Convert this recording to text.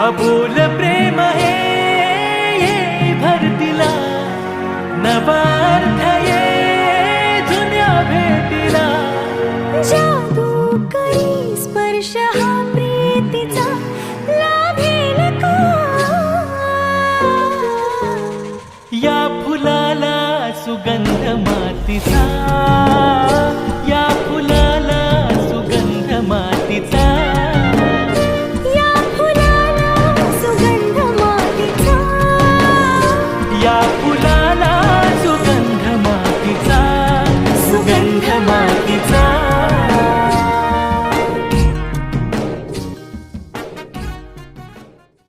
अबोल प्रेम हे भरतीला नवा अर्थ ये जुन्या भेटीला जादू करी स्पर्श हा प्रीतीचा लाभेल का या फुलाला सुगंध मातीचा